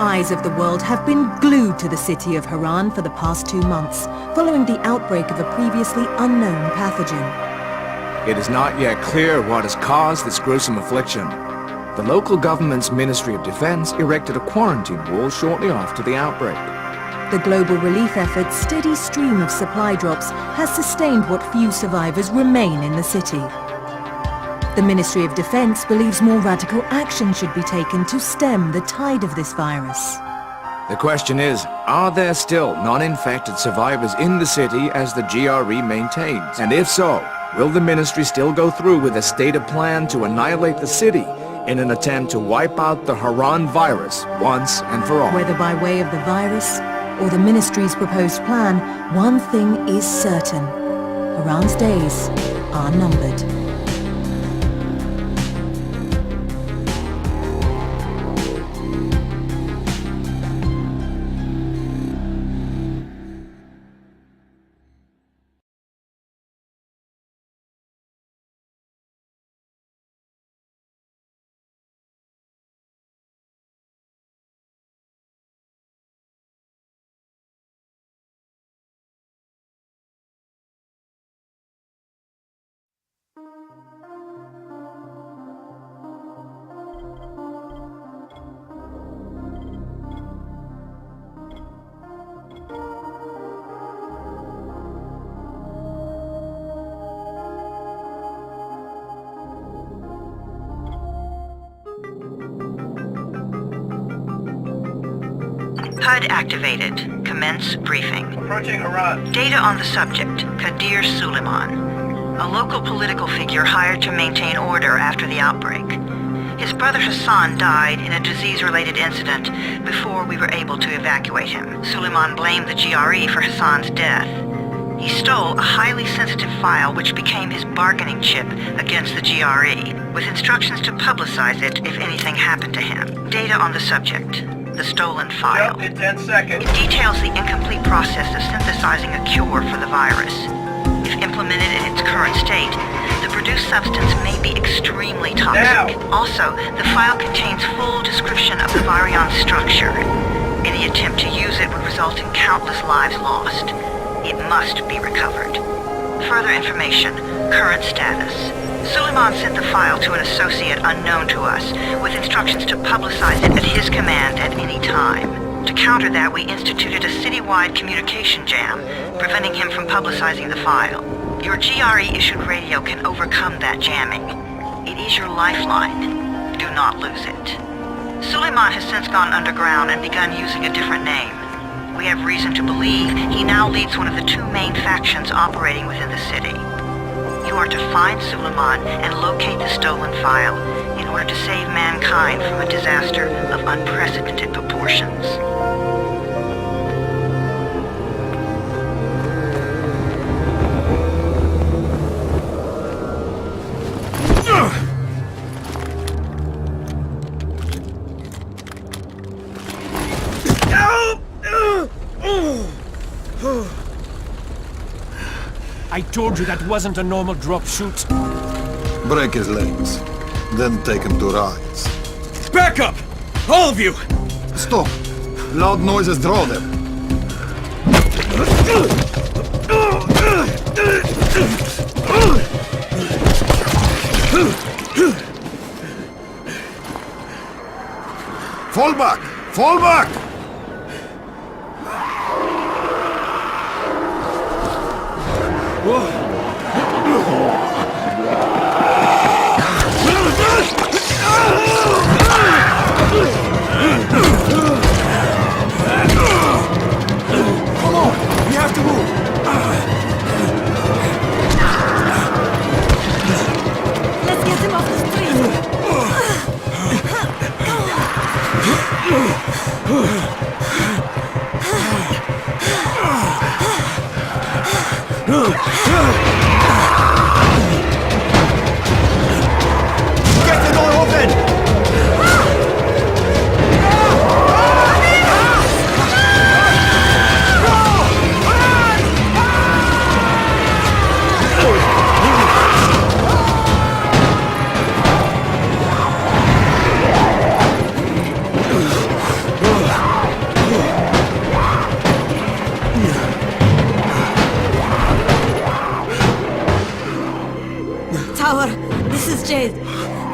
eyes of the world have been glued to the city of Haran for the past 2 months, following the outbreak of a previously unknown pathogen. It is not yet clear what has caused this gruesome affliction. The local government's Ministry of Defense erected a quarantine wall shortly after the outbreak. The global relief effort's steady stream of supply drops has sustained what few survivors remain in the city. The Ministry of Defense believes more radical action should be taken to stem the tide of this virus. The question is, are there still non-infected survivors in the city as the GRE maintains? And if so, will the ministry still go through with a stated plan to annihilate the city in an attempt to wipe out the Haran virus once and for all? Whether by way of the virus or the ministry's proposed plan, one thing is certain. Haran's days are numbered. HUD activated. Commence briefing. Approaching Haran. Data on the subject, Kadir Suleiman, a local political figure hired to maintain order after the outbreak. His brother Hassan died in a disease-related incident before we were able to evacuate him. Suleiman blamed the GRE for Hassan's death. He stole a highly sensitive file which became his bargaining chip against the GRE, with instructions to publicize it if anything happened to him. Data on the subject. The stolen file. Yep, in 10 seconds. It details the incomplete process of synthesizing a cure for the virus. If implemented in its current state, the produced substance may be extremely toxic. Now. Also, the file contains full description of the virion's structure. Any attempt to use it would result in countless lives lost. It must be recovered. Further information, current status. Suleiman sent the file to an associate unknown to us, with instructions to publicize it at his command at any time. To counter that, we instituted a citywide communication jam, preventing him from publicizing the file. Your GRE-issued radio can overcome that jamming. It is your lifeline. Do not lose it. Suleiman has since gone underground and begun using a different name. We have reason to believe he now leads one of the 2 main factions operating within the city. You are to find Suleiman and locate the stolen file in order to save mankind from a disaster of unprecedented proportions. I told you that wasn't a normal drop shoot. Break his legs, then take him to rides. Back up! All of you! Stop! Loud noises draw them. Fall back! Fall back! Come on! We have to move! Let's get him off the street! tower. This is Jade.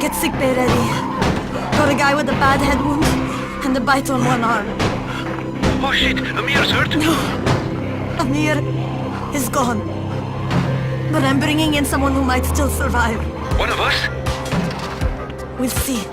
Get sick bay ready. Got a guy with a bad head wound and a bite on one arm. Oh shit, Amir's hurt? No, Amir is gone. But I'm bringing in someone who might still survive. One of us? We'll see.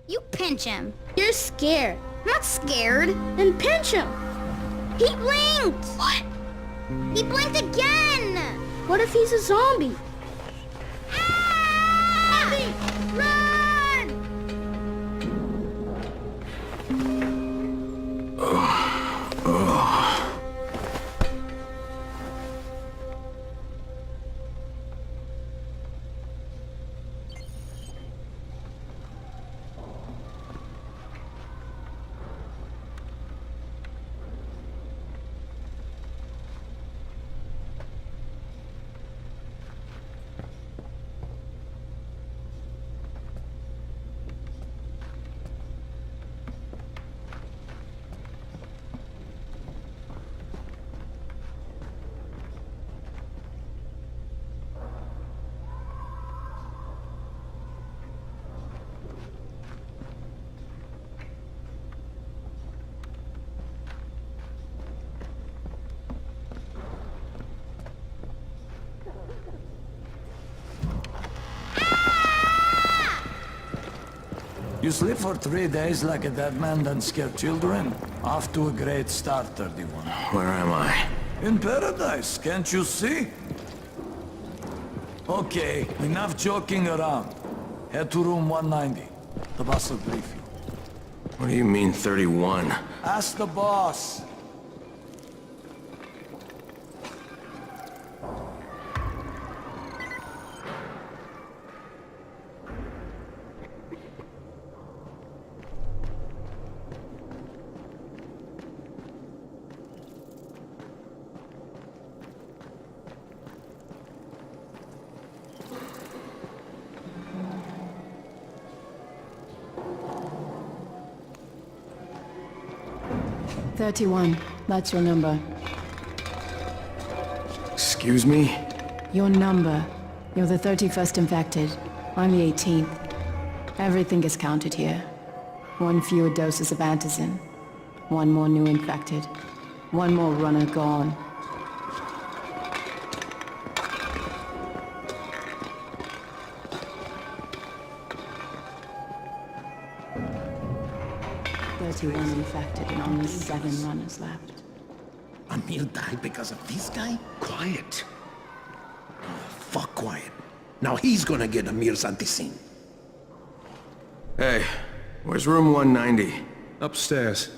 You pinch him. You're scared. I'm not scared. Then pinch him. He blinked! What? He blinked again! What if he's a zombie? Ah! Run! You sleep for 3 days like a dead man, then scare children? Off to a great start, 31. Where am I? In paradise, can't you see? Okay, enough joking around. Head to room 190. The boss will brief you. What do you mean, 31? Ask the boss. That's your number. Excuse me? Your number. You're the 31st infected. I'm the 18th. Everything is counted here. 1 fewer doses of antizin. 1 more new infected. 1 more runner gone. One infected and only 7 runners left. Amir died because of this guy? Quiet. Oh, fuck quiet. Now he's gonna get Amir's anti-scene. Hey, where's room 190? Upstairs.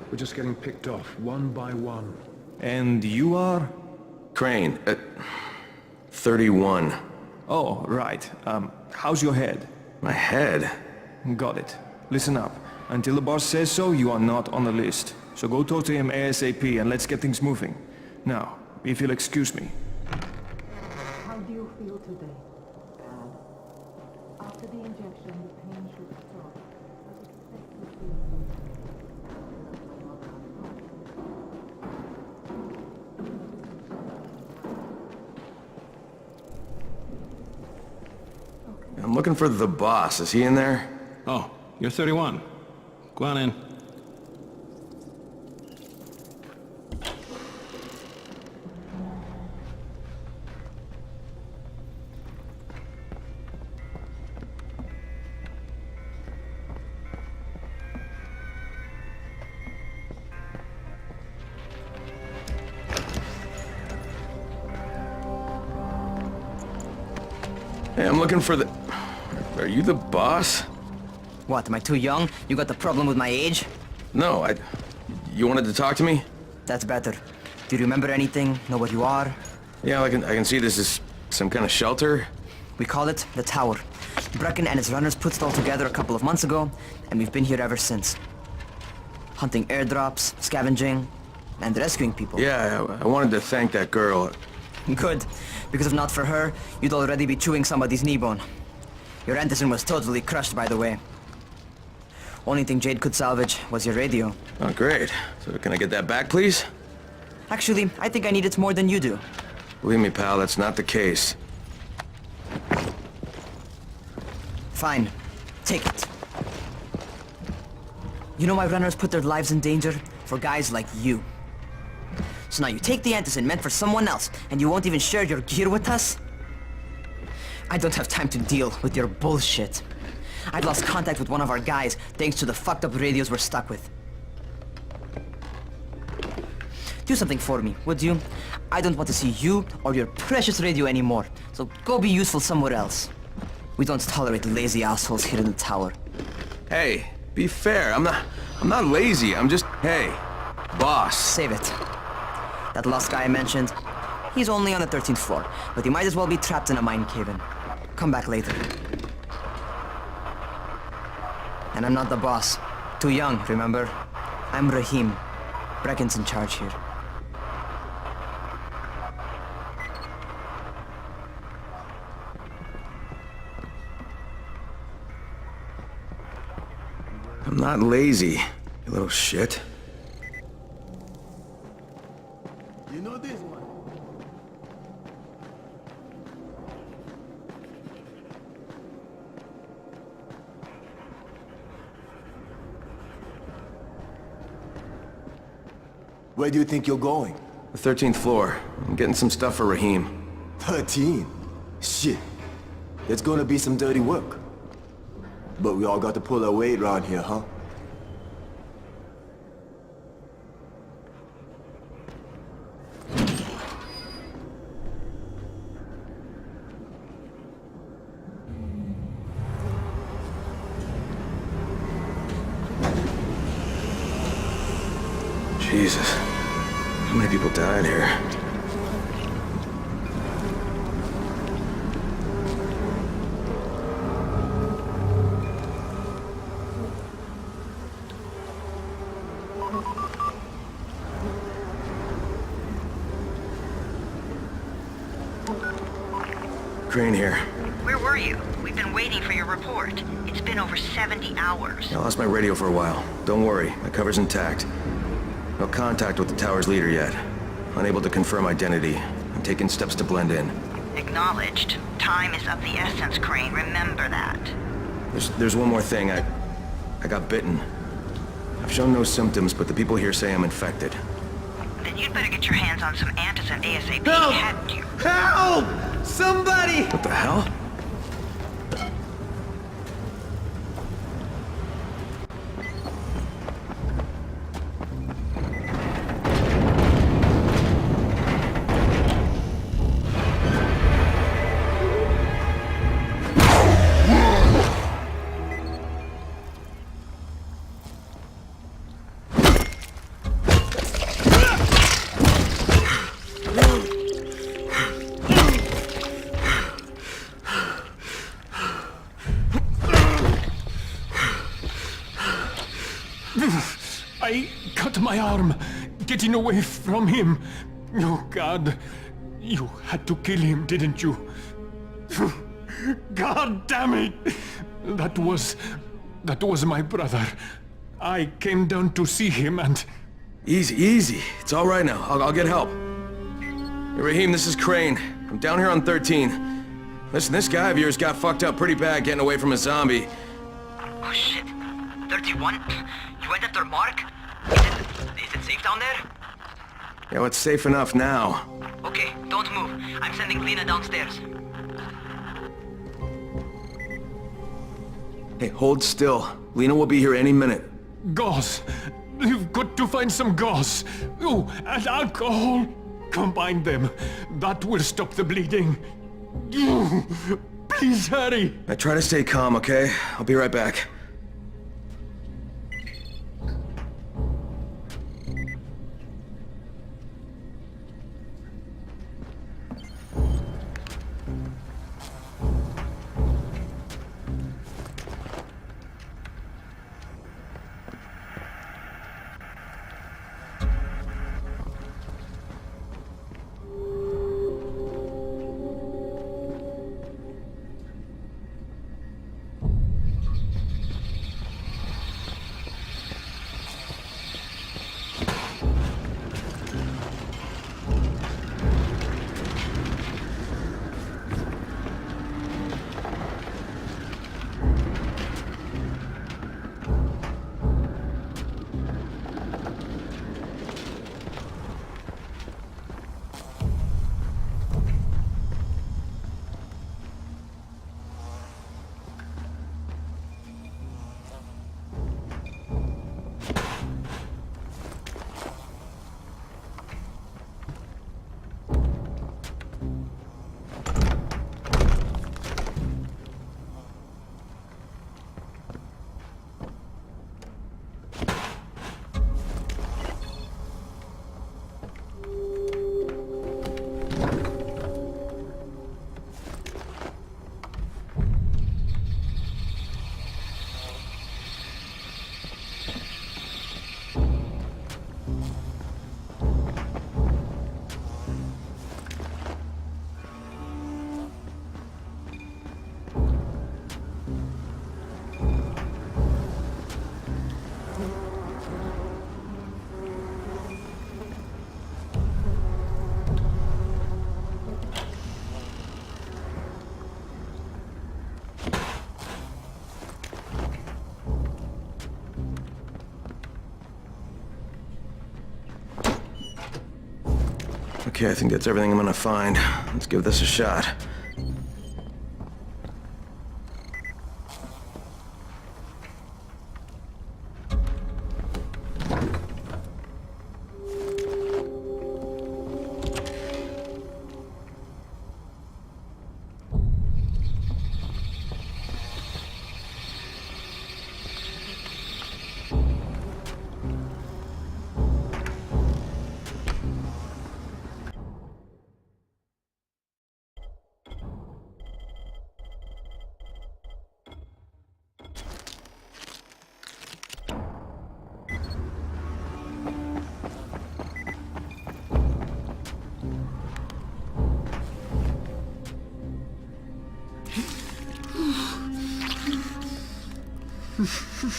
We're just getting picked off, one by one. And you are? Crane, 31. Oh, right. How's your head? My head? Got it. Listen up. Until the boss says so, you are not on the list. So go talk to him ASAP and let's get things moving. Now, if you'll excuse me. How do you feel today? Bad. After the injection, the pain should stop. I'm looking for the boss. Is he in there? Oh, you're 31. Go on in. Hey, I'm looking for the... Are you the boss? What, am I too young? You got the problem with my age? No, You wanted to talk to me? That's better. Do you remember anything? Know what you are? Yeah, I can see this is some kind of shelter. We call it the Tower. Brecken and his runners put it all together a couple of months ago, and we've been here ever since. Hunting airdrops, scavenging, and rescuing people. Yeah, I wanted to thank that girl. Good, because if not for her, you'd already be chewing somebody's knee bone. Your Antizin was totally crushed, by the way. Only thing Jade could salvage was your radio. Oh, great. So can I get that back, please? Actually, I think I need it more than you do. Believe me, pal, that's not the case. Fine. Take it. You know why runners put their lives in danger? For guys like you. So now you take the Antizin meant for someone else, and you won't even share your gear with us? I don't have time to deal with your bullshit. I'd lost contact with one of our guys thanks to the fucked up radios we're stuck with. Do something for me, would you? I don't want to see you or your precious radio anymore, so go be useful somewhere else. We don't tolerate lazy assholes here in the tower. Hey, be fair. I'm not lazy. I'm just... Hey, boss. Save it. That last guy I mentioned, he's only on the 13th floor, but he might as well be trapped in a mine cave-in. Come back later. And I'm not the boss. Too young, remember? I'm Rahim. Brecken's in charge here. I'm not lazy, you little shit. You know this one? Where do you think you're going? The 13th floor. I'm getting some stuff for Rahim. 13? Shit. There's gonna be some dirty work. But we all got to pull our weight around here, huh? Jesus. How many people died here? Crane here. Where were you? We've been waiting for your report. It's been over 70 hours. I lost my radio for a while. Don't worry, my cover's intact. No contact with the tower's leader yet. Unable to confirm identity. I'm taking steps to blend in. Acknowledged. Time is of the essence, Crane. Remember that. There's one more thing. I got bitten. I've shown no symptoms, but the people here say I'm infected. Then you'd better get your hands on some Antizin ASAP, Help! hadn't you? Help! Somebody! What the hell? I cut my arm, getting away from him. Oh, God. You had to kill him, didn't you? God damn it! That was my brother. I came down to see him and... Easy. It's all right now. I'll get help. Hey, Rahim, this is Crane. I'm down here on 13. Listen, this guy of yours got fucked up pretty bad getting away from a zombie. Oh shit. 31? You went after Mark? Is it safe down there? Yeah, well, it's safe enough now. Okay, don't move. I'm sending Lena downstairs. Hey, hold still. Lena will be here any minute. Gauze. You've got to find some gauze. Oh, and alcohol. Combine them. That will stop the bleeding. Please hurry. Now try to stay calm, okay? I'll be right back. Okay, I think that's everything I'm gonna find. Let's give this a shot.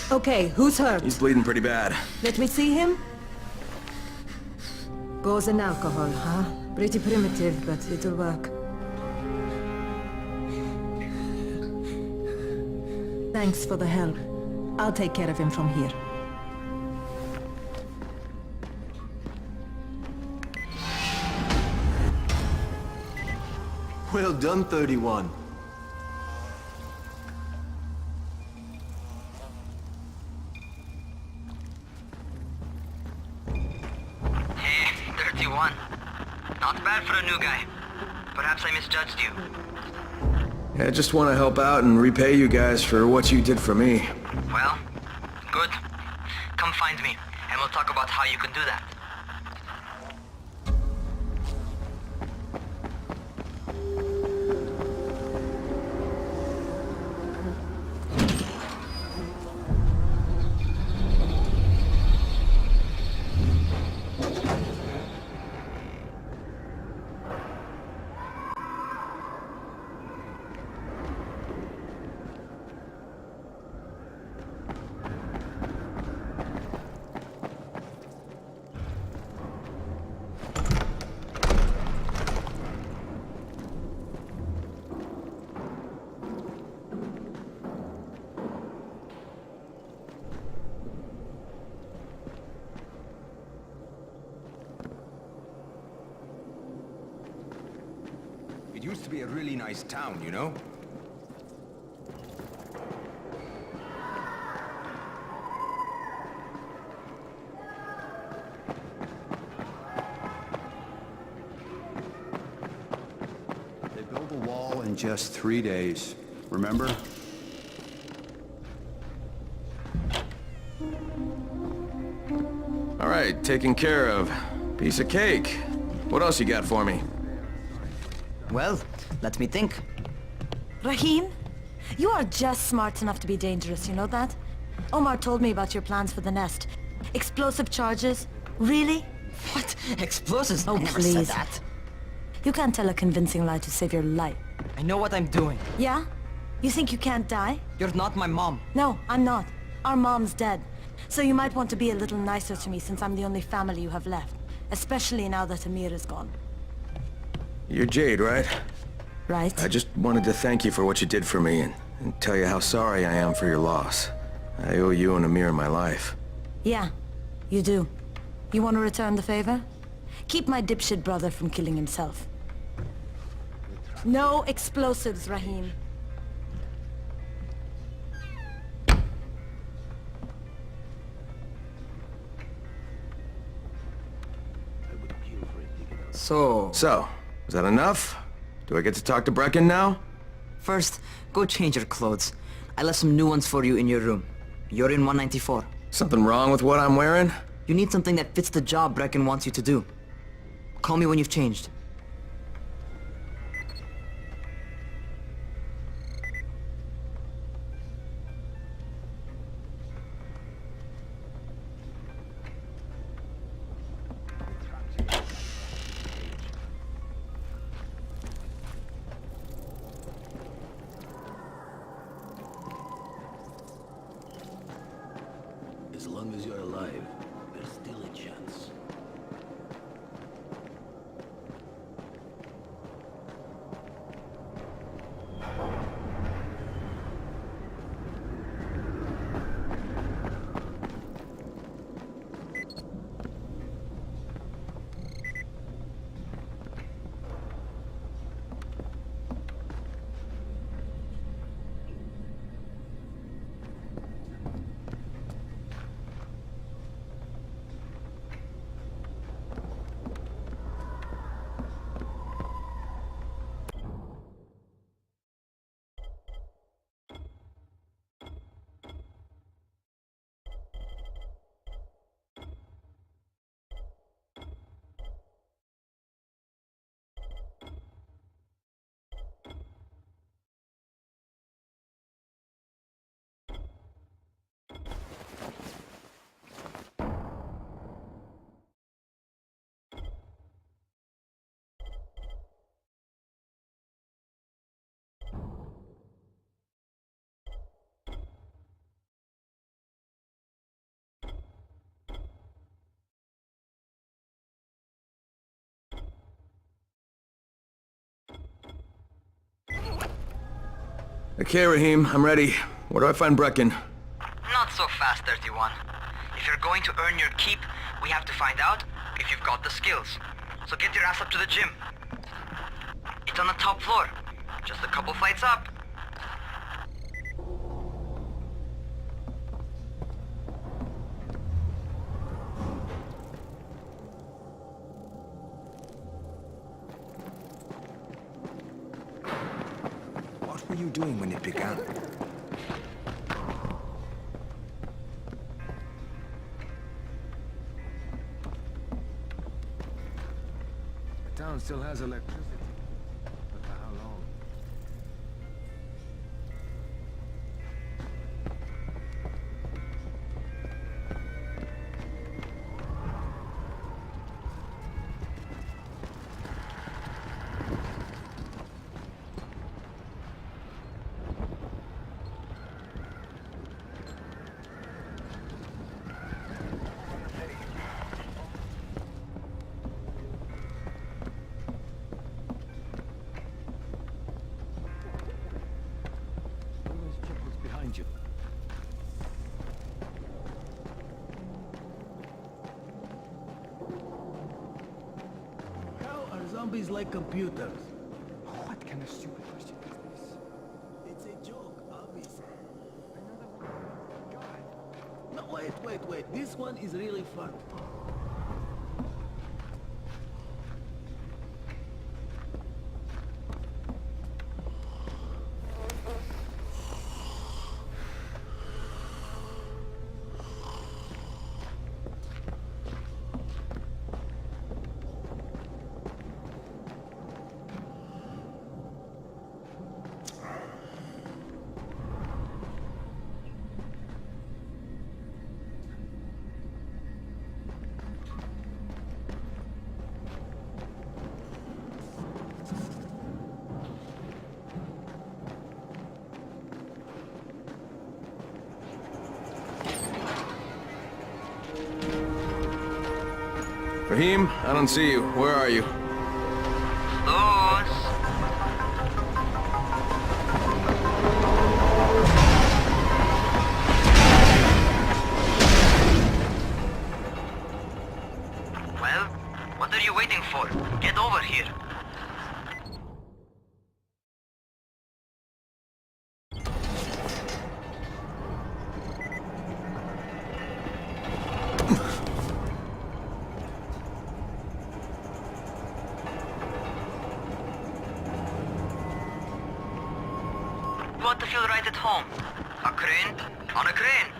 Okay, who's hurt? He's bleeding pretty bad. Let me see him. Gauze and alcohol, huh? Pretty primitive, but it'll work. Thanks for the help. I'll take care of him from here. Well done, 31. Not bad for a new guy. Perhaps I misjudged you. Yeah, I just want to help out and repay you guys for what you did for me. Well, good. Come find me, and we'll talk about how you can do that. used to be a really nice town, you know? They built a wall in just 3 days, remember? All right, taken care of. Piece of cake. What else you got for me? Well, let me think. Rahim, you are just smart enough to be dangerous, you know that? Omar told me about your plans for the nest. Explosive charges? Really? What? Explosives? Oh, I never said please. that. You can't tell a convincing lie to save your life. I know what I'm doing. Yeah? You think you can't die? You're not my mom. No, I'm not. Our mom's dead. So you might want to be a little nicer to me since I'm the only family you have left. Especially now that Amir is gone. You're Jade, right? Right. I just wanted to thank you for what you did for me and tell you how sorry I am for your loss. I owe you and Amir my life. Yeah, you do. You want to return the favor? Keep my dipshit brother from killing himself. No explosives, Rahim. So, is that enough? Do I get to talk to Brecken now? first, go change your clothes. I left some new ones for you in your room. You're in 194. Something wrong with what I'm wearing? You need something that fits the job Brecken wants you to do. Call me when you've changed. As long as you're alive, there's still a chance. Okay, Rahim, I'm ready. Where do I find Brecken? Not so fast, 31. If you're going to earn your keep, we have to find out if you've got the skills. So get your ass up to the gym. It's on the top floor. Just a couple flights up. What were you doing when it began? The town still has electricity. But for how long? Behind you. How are zombies like computers? What kind of stupid question is this? It's a joke, obviously. No, wait. This one is really fun. Rahim, I don't see you. Where are you? Well, what are you waiting for? Get over here. You want to feel right at home? A crane? On a crane!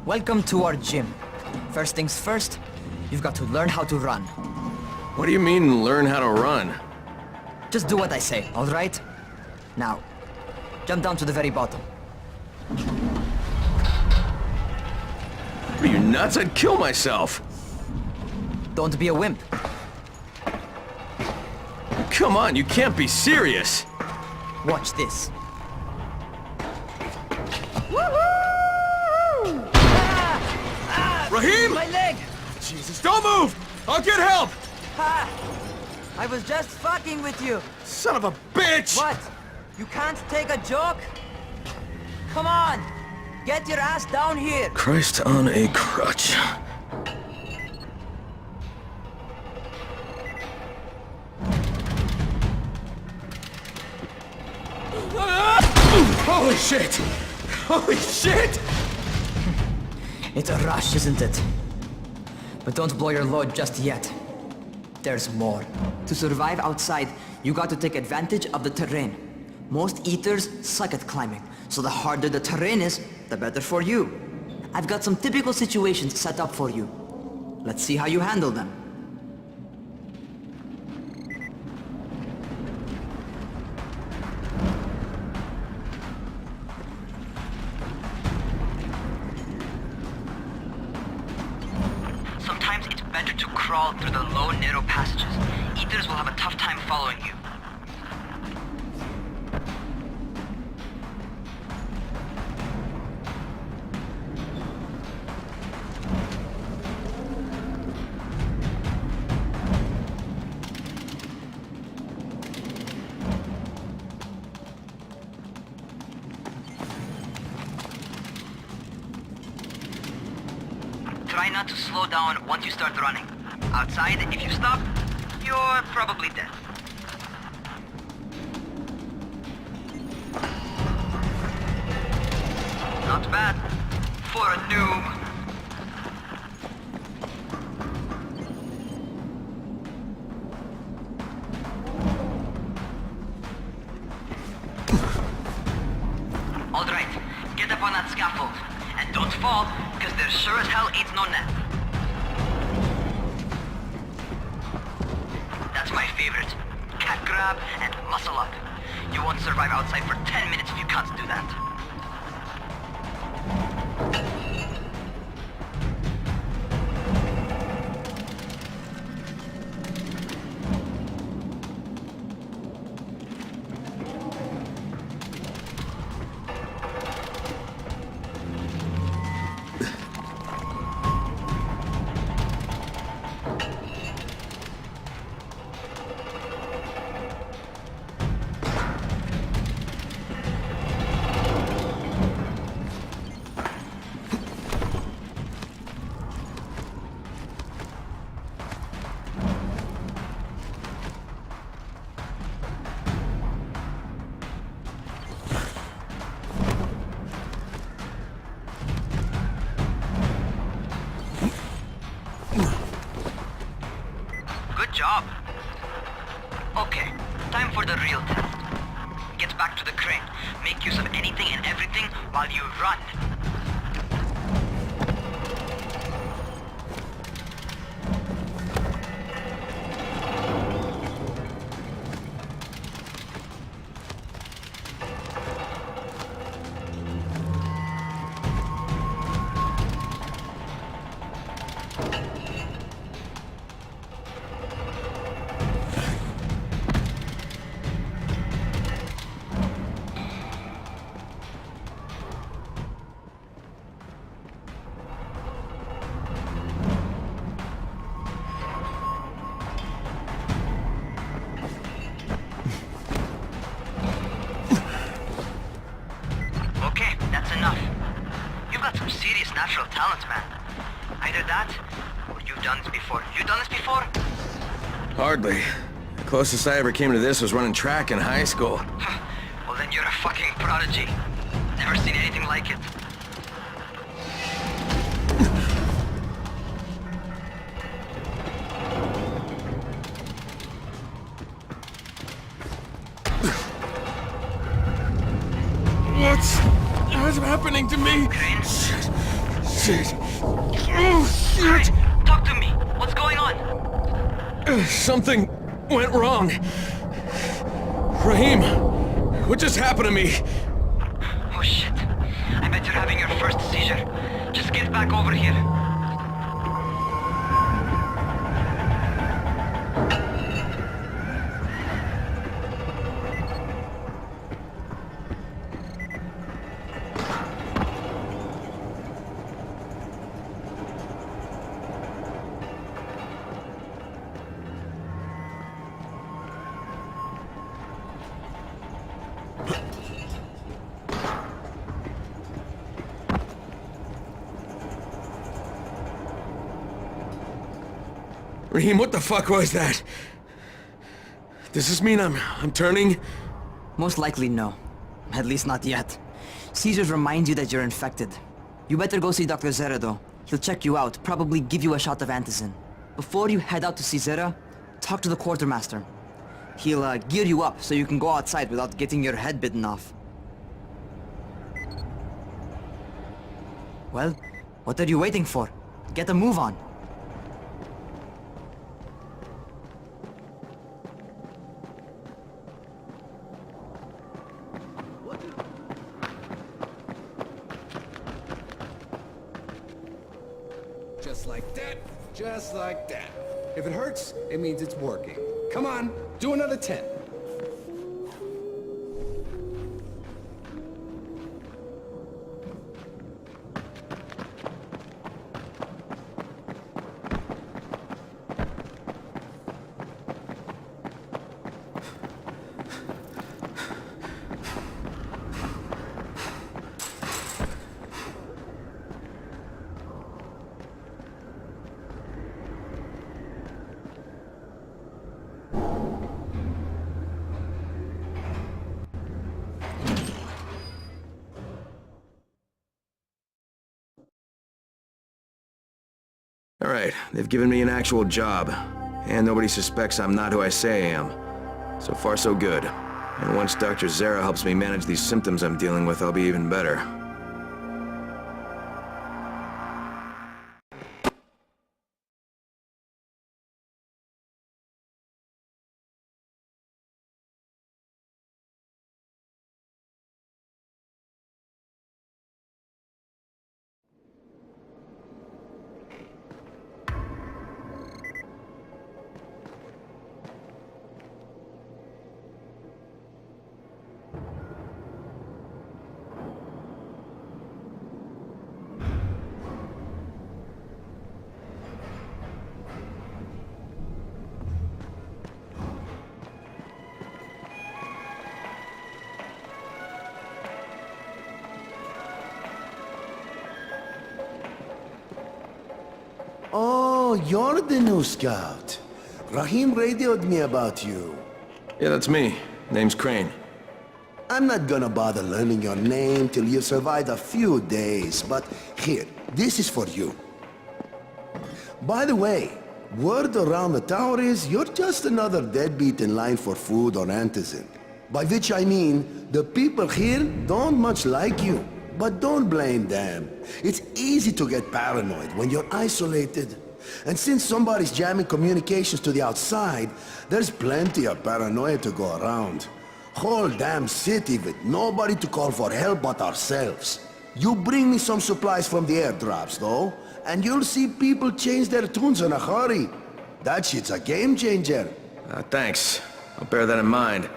Welcome to our gym. First things first, you've got to learn how to run. What do you mean, learn how to run? Just do what I say, all right? Now, jump down to the very bottom. Are you nuts? I'd kill myself. Don't be a wimp. Come on, you can't be serious. Watch this. Rahim! My leg! Jesus, don't move! I'll get help! Ha! I was just fucking with you. Son of a bitch! What? You can't take a joke? Come on! Get your ass down here! Christ on a crutch. Holy shit! Holy shit! It's a rush, isn't it? But don't blow your load just yet. There's more. To survive outside, you got to take advantage of the terrain. Most eaters suck at climbing, so the harder the terrain is, the better for you. I've got some typical situations set up for you. Let's see how you handle them. Sometimes it's better to crawl through the low, narrow passages. Eaters will have a tough time following you. Try not to slow down once you start running. Outside, if you stop, you're probably dead. Not bad for a noob. All right, get up on that scaffold. And don't fall, because there sure as hell ain't no net. grab and muscle up. You won't survive outside for 10 minutes if you can't do that. Good job. Okay, time for the real test. Get back to the crane. Make use of anything and everything while you run. Okay, that's enough. You've got some serious natural talent, man. Either that, or you've done this before. You done this before? Hardly. The closest I ever came to this was running track in high school. Well, then you're a fucking prodigy. Never seen anything like it. What's happening to me? Shit. Oh, shit. Hey, talk to me. What's going on? Something went wrong. Raheem, what just happened to me? Oh shit. I bet you're having your first seizure. Just get back over here. Raheem, what the fuck was that? Does this mean I'm turning? Most likely no. At least not yet. Seizures remind you that you're infected. You better go see Dr. Zera though. He'll check you out, probably give you a shot of antizin. Before you head out to see Zera, talk to the quartermaster. He'll gear you up so you can go outside without getting your head bitten off. Well, what are you waiting for? Get a move on. Just like that, just like that. If it hurts, it means it's working. Come on, do another 10. All right, they've given me an actual job. And nobody suspects I'm not who I say I am. So far, so good. And once Dr. Zera helps me manage these symptoms I'm dealing with, I'll be even better. Oh, you're the new scout. Rahim radioed me about you. Yeah, that's me. Name's Crane. I'm not gonna bother learning your name till you've survived a few days, but here, this is for you. By the way, word around the tower is you're just another deadbeat in line for food or antizin. By which I mean, the people here don't much like you. But don't blame them. It's easy to get paranoid when you're isolated. And since somebody's jamming communications to the outside, there's plenty of paranoia to go around. Whole damn city with nobody to call for help but ourselves. You bring me some supplies from the airdrops, though, and you'll see people change their tunes in a hurry. That shit's a game changer. Thanks. I'll bear that in mind.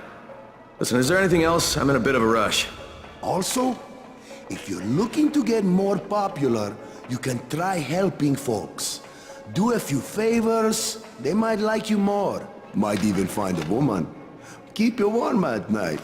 Listen, is there anything else? I'm in a bit of a rush. Also, if you're looking to get more popular, you can try helping folks. Do a few favors, they might like you more. Might even find a woman. Keep you warm at night.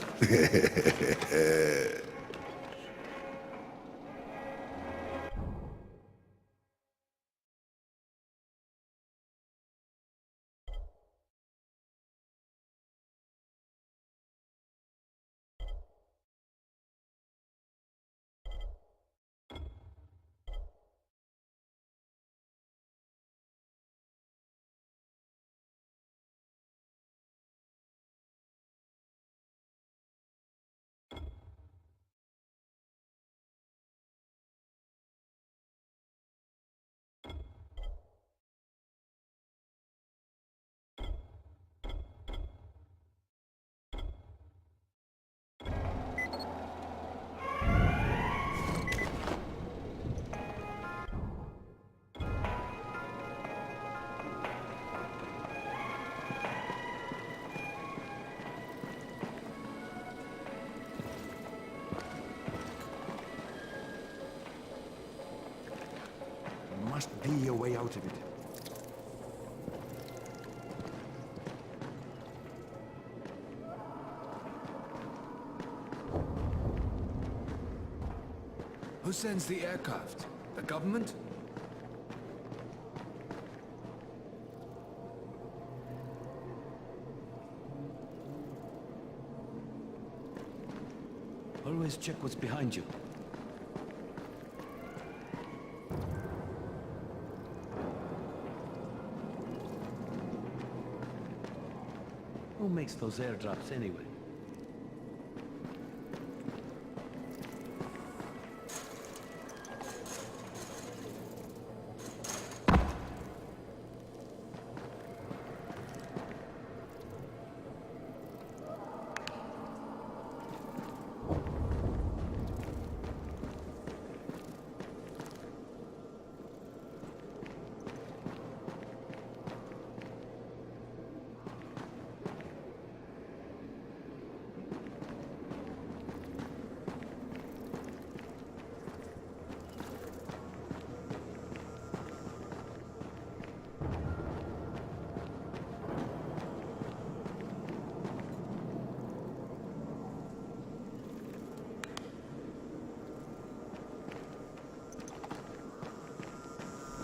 Must be a way out of it. Who sends the aircraft? The government? Always check what's behind you. Who makes those airdrops anyway?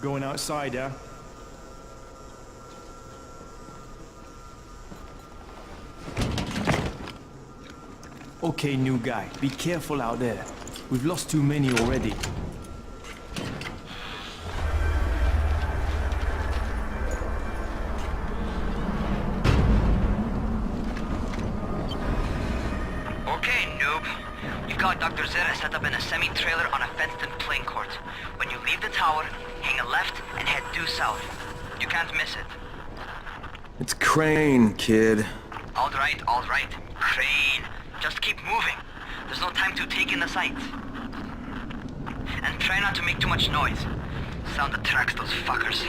Going outside, yeah? Okay, new guy, be careful out there. We've lost too many already. Okay, noob. We've got Dr. Zera set up in a semi-trailer on a fenced-in playing court. When you leave the tower, hang a left and head due south. You can't miss it. It's Crane, kid. All right, Crane. Just keep moving. There's no time to take in the sights. And try not to make too much noise. Sound attracts those fuckers.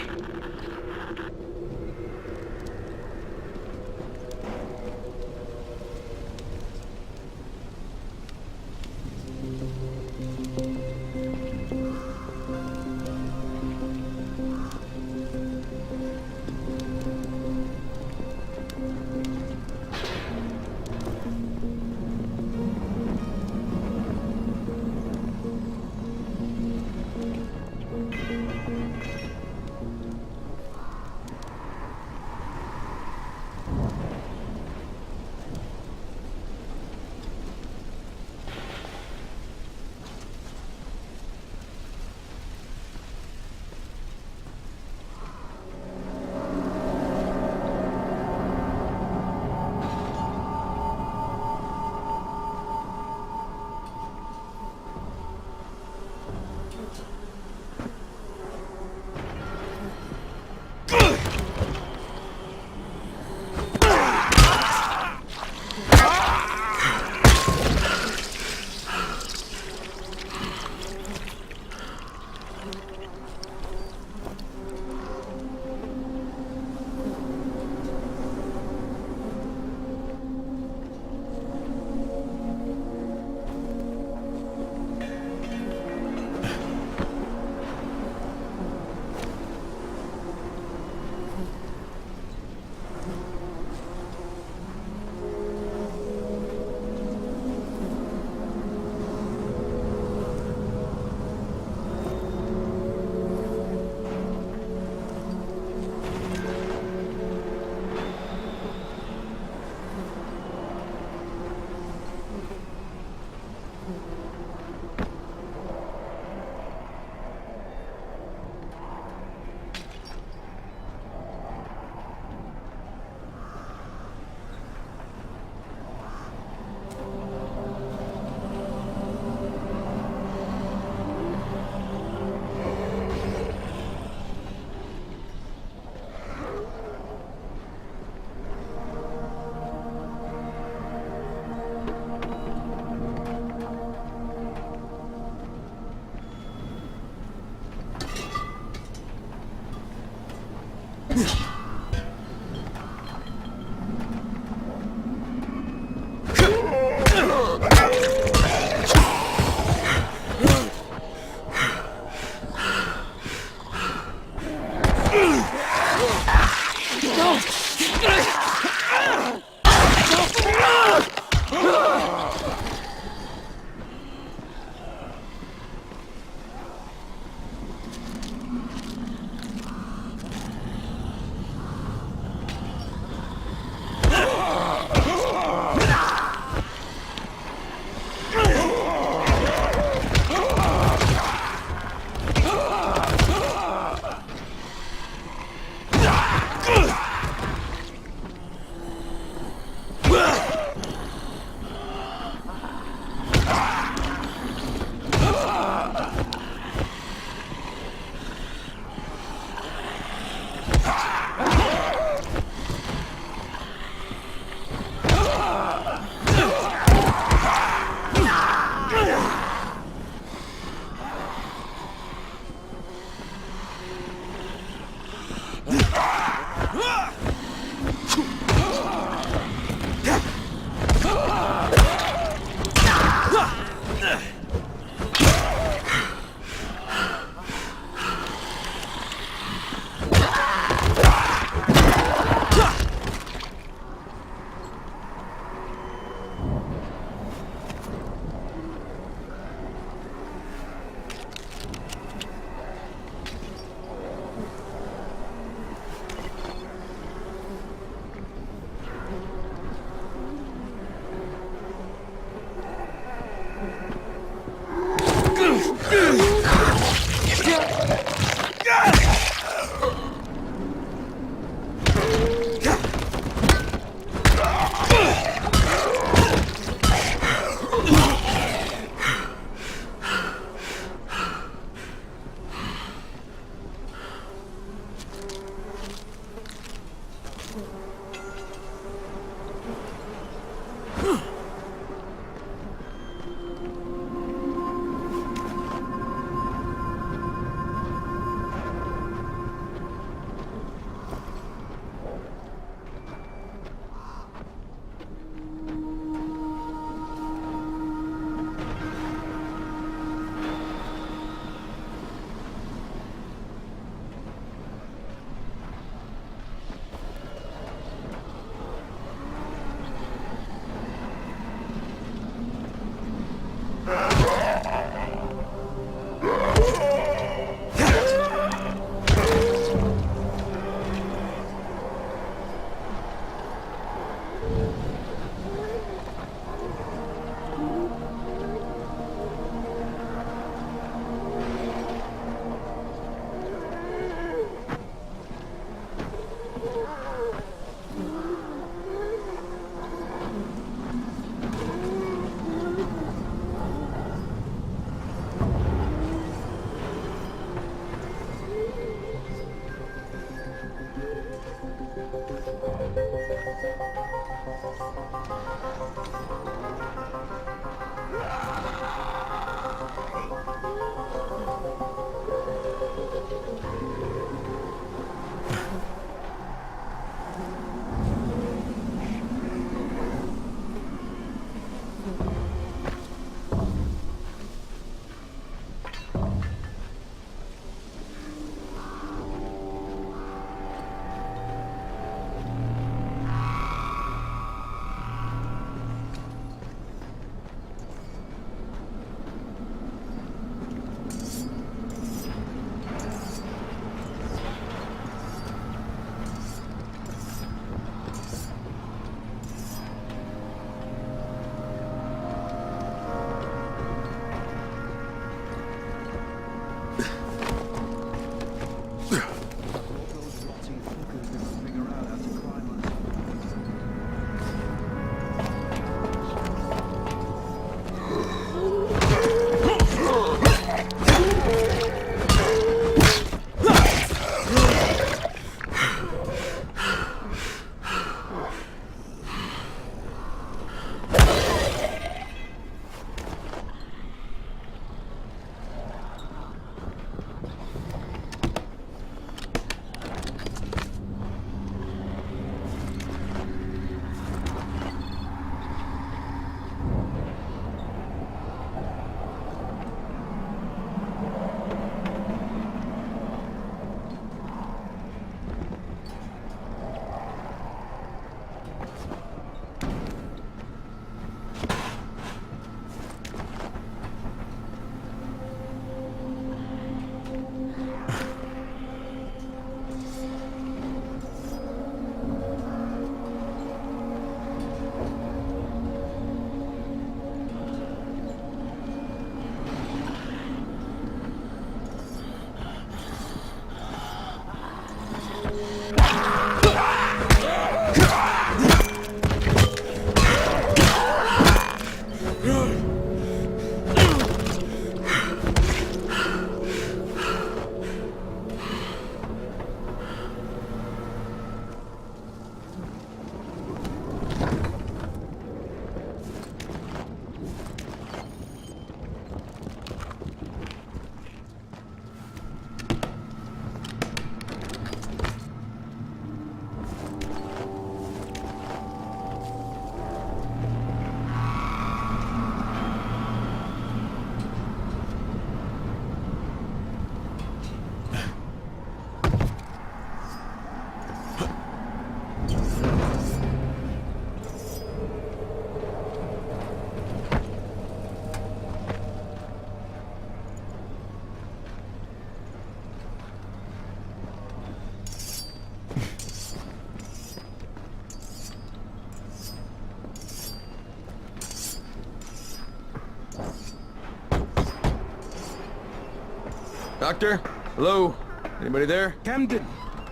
Doctor? Hello? Anybody there? Camden,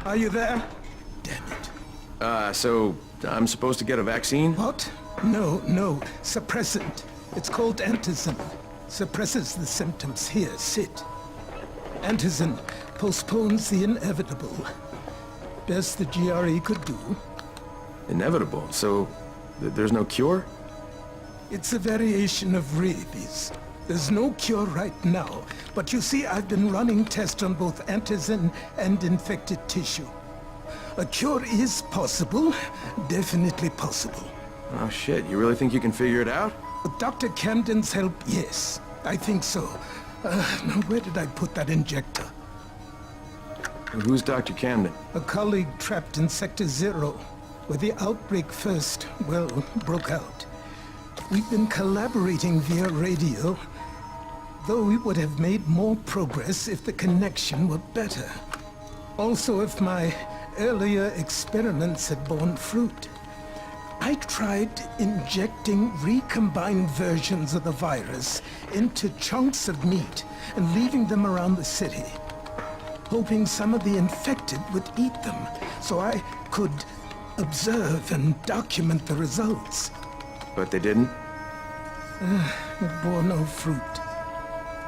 are you there? So I'm supposed to get a vaccine? What? No, suppressant. It's called antizin. Suppresses the symptoms. Here, sit. Antizin postpones the inevitable. Best the GRE could do. Inevitable? So there's no cure? It's a variation of rabies. There's no cure right now, but you see, I've been running tests on both antizin and infected tissue. A cure is possible, definitely possible. Oh shit, you really think you can figure it out? With Dr. Camden's help, yes, I think so. Now where did I put that injector? Who's Dr. Camden? A colleague trapped in Sector 0, where the outbreak first, broke out. We've been collaborating via radio, though we would have made more progress if the connection were better. Also, if my earlier experiments had borne fruit. I tried injecting recombined versions of the virus into chunks of meat and leaving them around the city, hoping some of the infected would eat them so I could observe and document the results. But they didn't? It bore no fruit.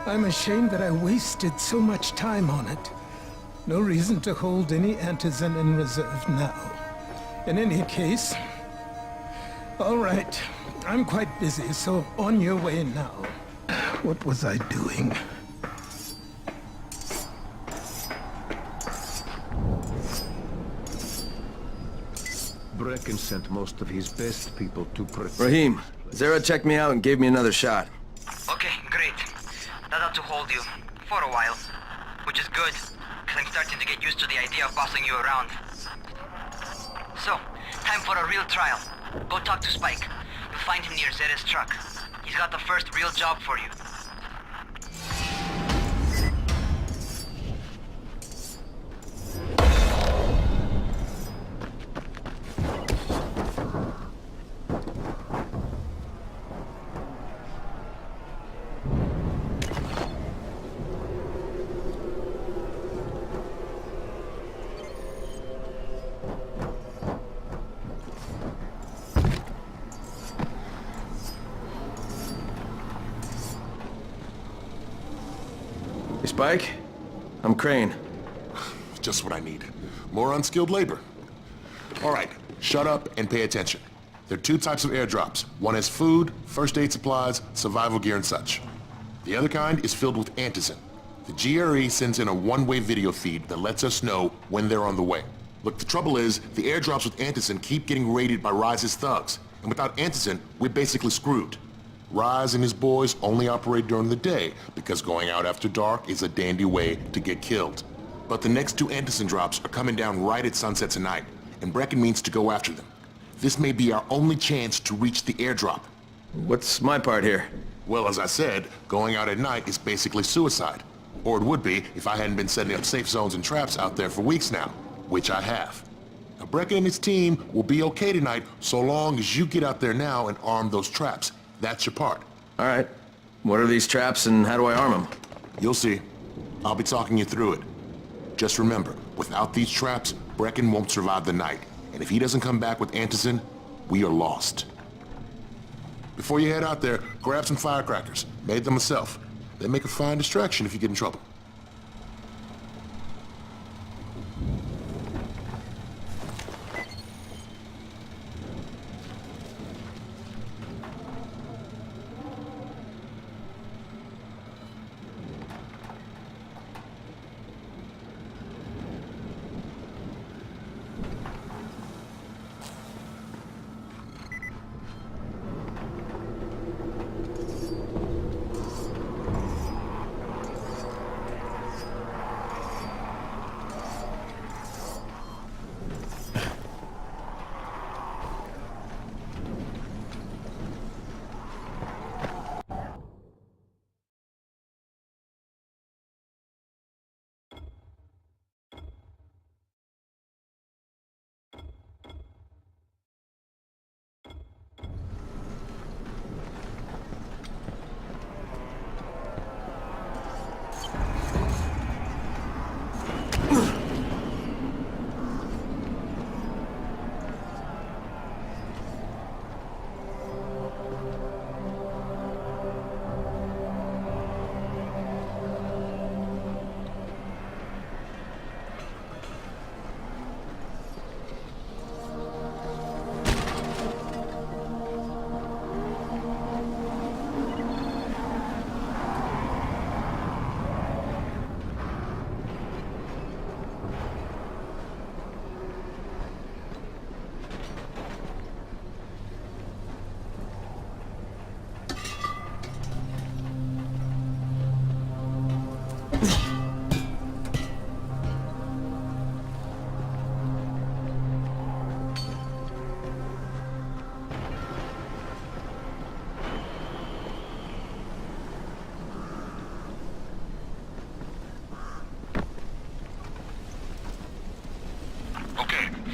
I'm ashamed that I wasted so much time on it. No reason to hold any antizin in reserve now. In any case, all right, I'm quite busy, so on your way now. What was I doing? Brecken sent most of his best people to protect... Rahim, Zara checked me out and gave me another shot. Okay, great. That ought to hold you. For a while. Which is good, because I'm starting to get used to the idea of bossing you around. So, time for a real trial. Go talk to Spike. You'll find him near Zera's truck. He's got the first real job for you. Hey, Spike? I'm Crane. Just what I need. More unskilled labor. All right, shut up and pay attention. There are two types of airdrops. One has food, first aid supplies, survival gear, and such. The other kind is filled with antizin. The GRE sends in a one-way video feed that lets us know when they're on the way. Look, the trouble is, the airdrops with antizin keep getting raided by Rise's thugs. And without antizin, we're basically screwed. Rise and his boys only operate during the day because going out after dark is a dandy way to get killed. But the next two antizin drops are coming down right at sunset tonight, and Brecken means to go after them. This may be our only chance to reach the airdrop. What's my part here? Well, as I said, going out at night is basically suicide. Or it would be if I hadn't been setting up safe zones and traps out there for weeks now, which I have. Now, Brecken and his team will be okay tonight so long as you get out there now and arm those traps. That's your part. All right. What are these traps and how do I arm them? You'll see. I'll be talking you through it. Just remember, without these traps, Brecken won't survive the night. And if he doesn't come back with antizin, we are lost. Before you head out there, grab some firecrackers. Made them myself. They make a fine distraction if you get in trouble.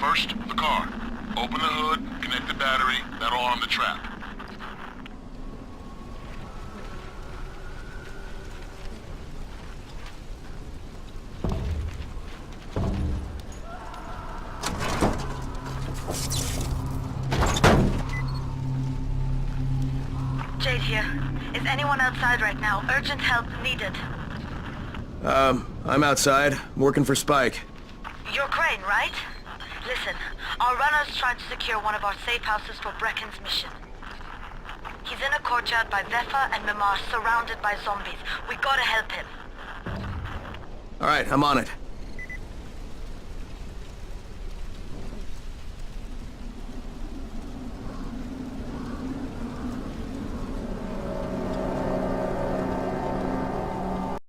First, the car. Open the hood, connect the battery, that'll arm the trap. Jade here. Is anyone outside right now? Urgent help needed. I'm outside. I'm working for Spike. You're Crane, right? Listen, our runner's trying to secure one of our safe houses for Brecken's mission. He's in a courtyard by Vefa and Mimar, surrounded by zombies. We gotta help him. Alright, I'm on it.